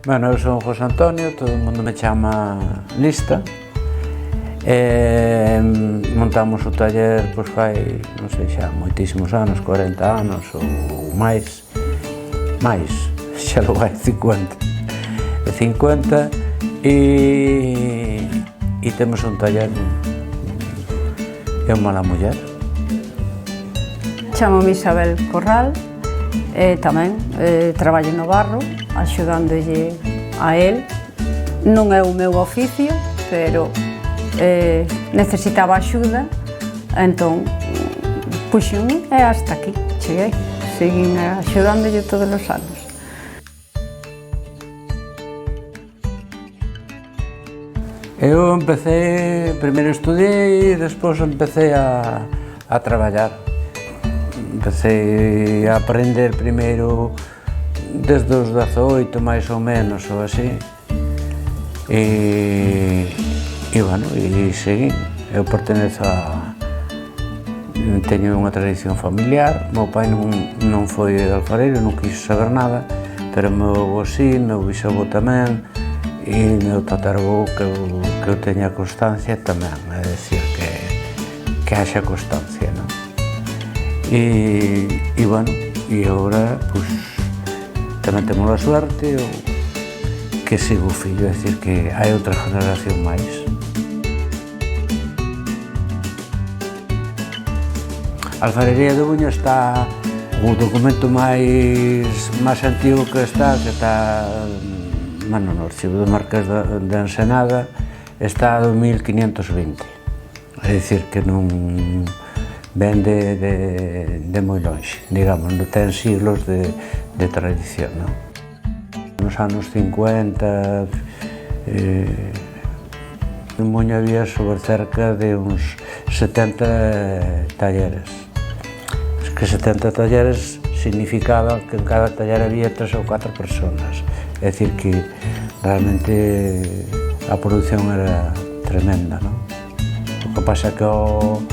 Bueno, eu son José Antonio, todo o mundo me chama Lista. Montamos o taller, pois fai, non sei xa, moitísimos anos, 40 anos ou máis, xa lo vai, 50 e temos un taller é unha mala muller. Chamo-me Isabel Corral e tamén traballo no barro, axudándolle a él. Non é o meu oficio, pero necesitaba axuda, entón puxome e hasta aquí cheguei. Seguín axudándolle todos os anos. Eu empecé, primeiro estudiei e despois empecé a traballar. Empecé a aprender primeiro desde os 18, máis ou menos, ou así. E bueno, e seguín. Eu pertenezo a... Teño unha tradición familiar. Meu pai non foi alfareiro, non quixo saber nada, pero meu avó sí, meu bisavó tamén, e meu tataravó, que eu teña constancia tamén, é dicir, que haxa constancia, non? E bueno, e agora, pois, tamén temos a suerte que sigo o fillo, é dicir, que hai outra generación máis. A alfarería de Buño está, o documento máis antigo que está, bueno, no archivo do Marqués de Ensenada, está do 1520, é dicir, que non ven de moi longe, digamos, non ten siglos de tradición, non? Nos anos 50, en Buño había sobre cerca de uns 70 talleres. Es que 70 talleres significaba que en cada taller había 3 ou 4 personas, é dicir, que realmente a produción era tremenda, non? O que pasa é que ao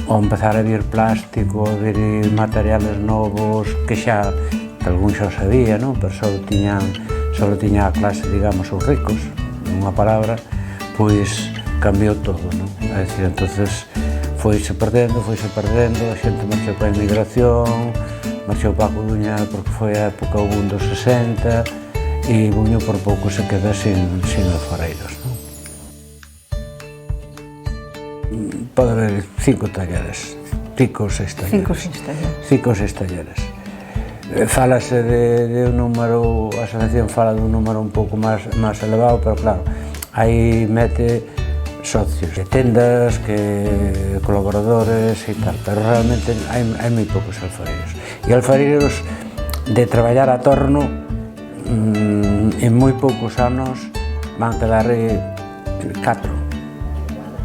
empezar a vir plástico, a vir materiales novos, que xa, algún xa sabía, non? Pero só tiña a clase, digamos, os ricos, nunha palabra, pois cambiou todo, non? É dicir, entonces foise perdendo, a xente marchou para a emigración, marchou para a Coruña porque foi a época o boom dos 60, e Buño por pouco se queda sin alfareiros, non? Pode haber 5 talleres, 5 ou 6 talleres. 5 ou 6 talleres. Fálase de un número, a asociación fala dun número un pouco máis elevado, pero claro, aí mete socios, tendas, colaboradores e tal, pero realmente hai moi poucos alfareiros. E alfareiros de traballar a torno, en moi poucos anos van quedar 4.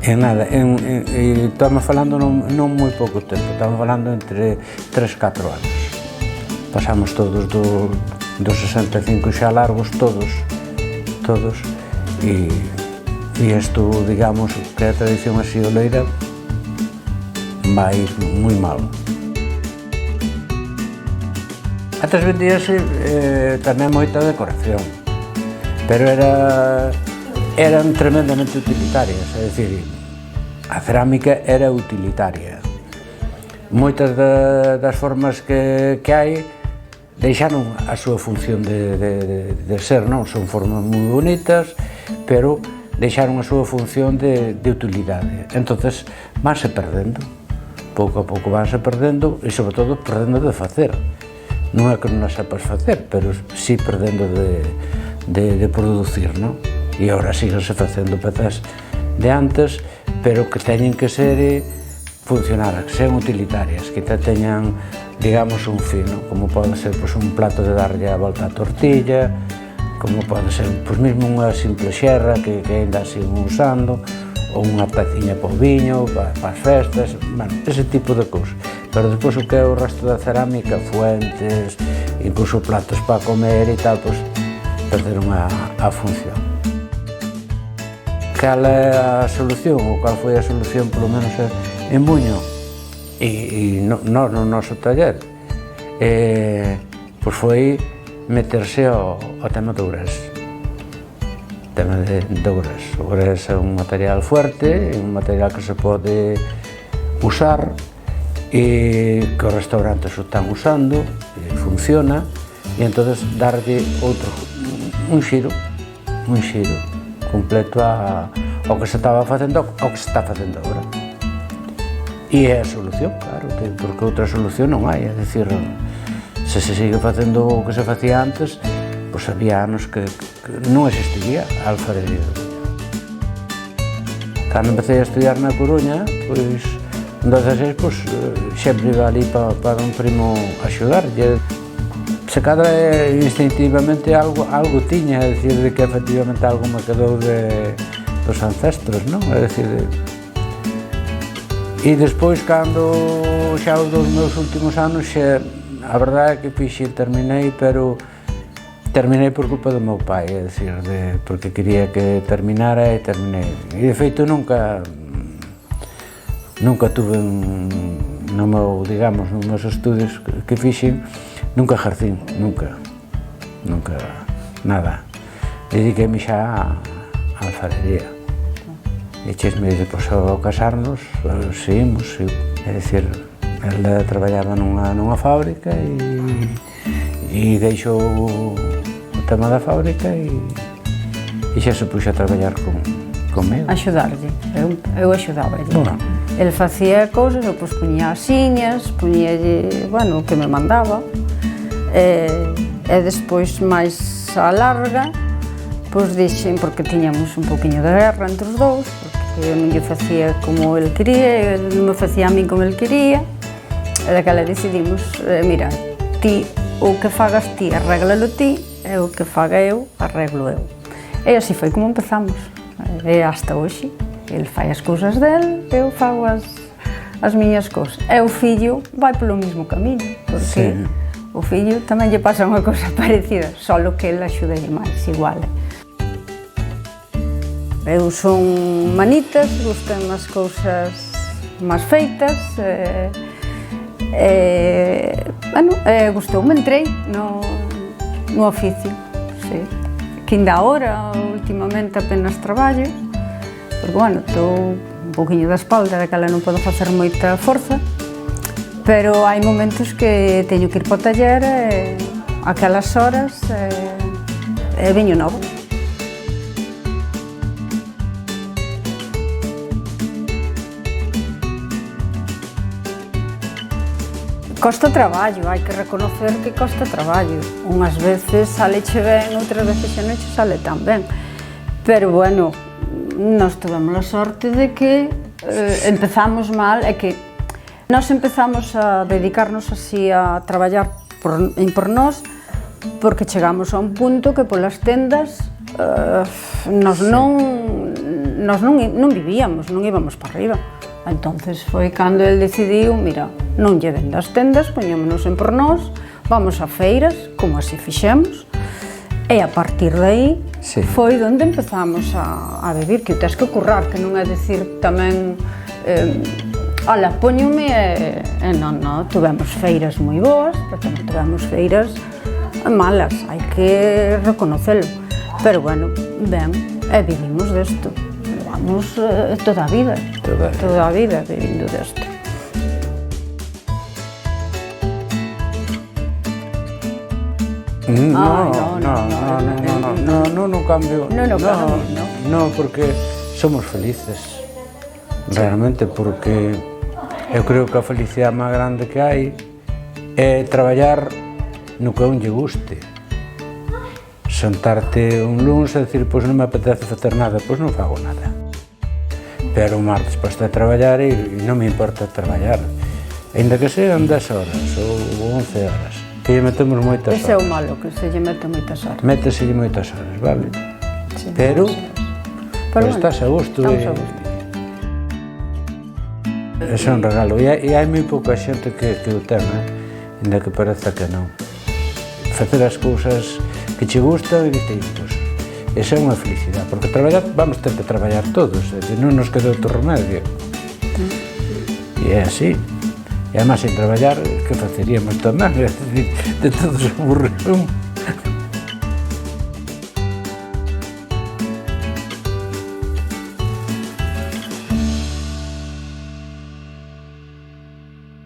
En nada, e estamos falando non moi pouco tempo, estamos falando entre 3-4 anos. Pasamos todos dos 65 xa largos, todos, e isto, digamos, que a tradición así oleira vai moi mal. Antes vendíase tamén moita decoración, pero eran tremendamente utilitarias, é dicir, a cerámica era utilitaria. Moitas das formas que hai deixaron a súa función de ser, non? Son formas moi bonitas, pero deixaron a súa función de utilidade. Entonces, vanse perdendo, pouco a pouco vanse perdendo, e sobre todo perdendo de facer. Non é que non as sepas facer, pero sí perdendo de producir, non? E agora síganse facendo pezas de antes, pero que teñen que ser funcionar, que sean utilitarias, que teñan, digamos, un fino, como pode ser un plato de darlle a volta á tortilla, como pode ser mesmo unha simple xerra que ainda siguen usando, ou unha peciña para o viño, para as festas, bueno, ese tipo de cousas. Pero despois o que é o resto da cerámica, fuentes, incluso platos para comer e tal, pois perderon a función. Cal é a solución, ou cal foi a solución, polo menos en Buño, e nós no noso taller, pois foi meterse ao tema de Ourense. O tema de Ourense. Ourense é un material fuerte, é un material que se pode usar e que os restaurantes o están usando, e funciona, e entonces darlle un xiro completo ao que se estaba facendo, ao que se está facendo agora. E é a solución, claro, porque outra solución non hai, é dicir, se se sigue facendo o que se facía antes, pois había anos que non existiría a alfarería. Cando empecé a estudiar na Coruña, pois, en 16, pois, sempre iba ali para un primo a axudarlle. Se cadra instintivamente algo tiña, é dicir, de que efectivamente algo me quedou dos ancestros, non? É dicir, e despois, cando xa os dos meus últimos anos, a verdade é que terminei, pero terminei por culpa do meu pai, é dicir, porque quería que terminara e terminei. E de feito nunca tuve nos meus estudios que fixen, nunca exercín, nunca, nada. Dediquei-me xa á alfarería. E chesme, depois, ao casarnos, seguimos, é dicir, ela traballaba nunha fábrica e deixou o tema da fábrica e xa se puxo a traballar comigo. Axudarlle, eu axudáballe. El facía cousas, eu pois poñía as siñas, poñíalle, bueno, o que me mandaba, e despois máis a larga, pois dixen, porque tiñamos un poquinho de guerra entre os dous, porque eu non lle facía como el quería, el non me facía a min como el quería, e daquela decidimos, mira, ti, o que fagas ti, arréglalo ti, e o que faga eu, arreglo eu. E así foi como empezamos, e hasta hoxe. El fai as cousas del, eu fago as miñas cousas. E o fillo vai polo mesmo camiño, porque o fillo tamén lle pasa unha cousa parecida, só que el axudalle máis, igual. Eu son manitas, gustan as cousas máis feitas, gustoume, entrei no oficio, sí. Que ainda ahora, últimamente, apenas traballo, porque, bueno, estou un poquinho da espalda, daquela non podo facer moita forza, pero hai momentos que teño que ir para o taller e aquelas horas veño novo. Costa traballo, hai que reconocer que costa traballo. Unhas veces saleche ben, outras veces xa non che sale tan ben. Pero, bueno, nós tivemos a sorte de que empezamos mal, é que nós empezamos a dedicarnos así a traballar por nós, porque chegamos a un punto que polas tendas nós non vivíamos, non íbamos para arriba. Entonces foi cando el decidiu, mira, non lle vendo as tendas, poñémonos en por nós, vamos a feiras, como así fixemos, e a partir de aí foi onde empezamos a vivir, que o tes que currar, que non é dicir tamén, ala, poñome e non, tivemos feiras moi boas, pero tamén tivemos feiras malas, hai que reconocelo, pero bueno, ben, e vivimos desto. Vamos toda a vida vivindo desto. Non cambio. Non, porque somos felices, realmente, porque eu creo que a felicidade máis grande que hai é traballar no que a un lle guste. Sentarte un lunes e dicir, pois non me apetece facer nada, pois non fago nada. Pero o martes posto a traballar e non me importa traballar, ainda que sean 10 horas ou 11 horas, que lle metemos moitas horas. Ese é o malo, que se lle mete moitas horas. Méteselle moitas horas, vale? Sí, pero estás a gusto. Estamos a gusto. É un regalo, e hai moi pouca xente que o ten, ainda que parece que non. Facer as cousas que che gustan e que te gustan. Esa é unha felicidade, porque traballar, vamos ter que traballar todos, non nos queda outro remedio. E é así. E además, sin traballar, que faceríamos tamén? É dicir, de todos aburrimos.